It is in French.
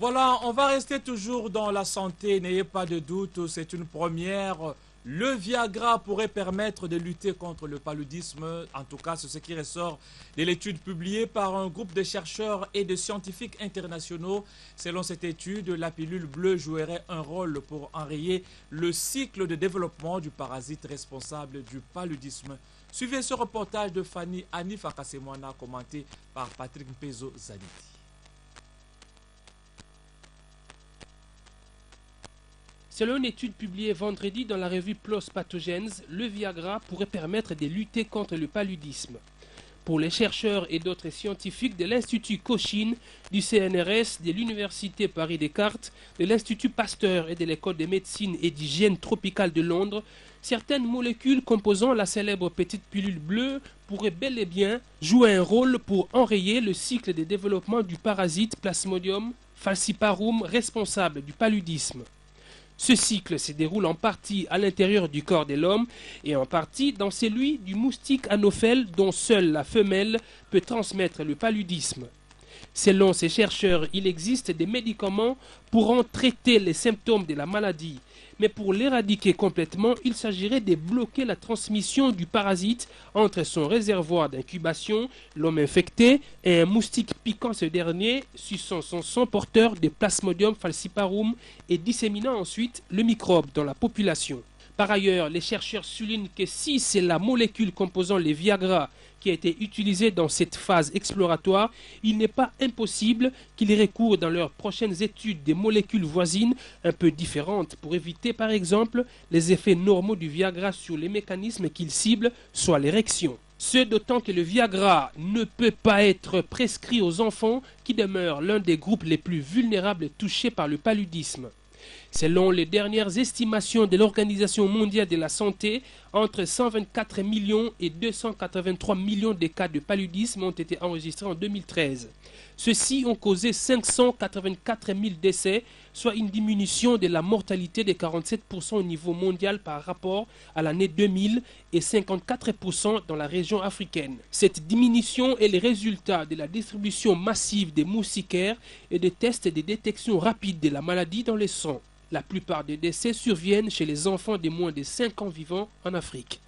Voilà, on va rester toujours dans la santé, n'ayez pas de doute, c'est une première. Le Viagra pourrait permettre de lutter contre le paludisme. En tout cas, c'est ce qui ressort de l'étude publiée par un groupe de chercheurs et de scientifiques internationaux. Selon cette étude, la pilule bleue jouerait un rôle pour enrayer le cycle de développement du parasite responsable du paludisme. Suivez ce reportage de Fanny Anif Akasemwana commenté par Patrick Mpezo-Zaniti. Selon une étude publiée vendredi dans la revue PLOS Pathogens, le Viagra pourrait permettre de lutter contre le paludisme. Pour les chercheurs et d'autres scientifiques de l'Institut Cochin, du CNRS, de l'Université Paris-Descartes, de l'Institut Pasteur et de l'École de médecine et d'hygiène tropicale de Londres, certaines molécules composant la célèbre petite pilule bleue pourraient bel et bien jouer un rôle pour enrayer le cycle de développement du parasite Plasmodium falciparum responsable du paludisme. Ce cycle se déroule en partie à l'intérieur du corps de l'homme et en partie dans celui du moustique anophèle dont seule la femelle peut transmettre le paludisme. Selon ces chercheurs, il existe des médicaments pouvant traiter les symptômes de la maladie. Mais pour l'éradiquer complètement, il s'agirait de bloquer la transmission du parasite entre son réservoir d'incubation, l'homme infecté, et un moustique piquant ce dernier, suçant son sang porteur de Plasmodium falciparum et disséminant ensuite le microbe dans la population. Par ailleurs, les chercheurs soulignent que si c'est la molécule composant les Viagra qui a été utilisée dans cette phase exploratoire, il n'est pas impossible qu'ils recourent dans leurs prochaines études des molécules voisines un peu différentes pour éviter par exemple les effets normaux du Viagra sur les mécanismes qu'il cible, soit l'érection. Ce d'autant que le Viagra ne peut pas être prescrit aux enfants qui demeurent l'un des groupes les plus vulnérables touchés par le paludisme. Selon les dernières estimations de l'Organisation mondiale de la santé, entre 124 millions et 283 millions de cas de paludisme ont été enregistrés en 2013. Ceux-ci ont causé 584 000 décès, soit une diminution de la mortalité de 47% au niveau mondial par rapport à l'année 2000 et 54% dans la région africaine. Cette diminution est le résultat de la distribution massive des moustiquaires et des tests de détection rapide de la maladie dans le sang. La plupart des décès surviennent chez les enfants de moins de 5 ans vivant en Afrique.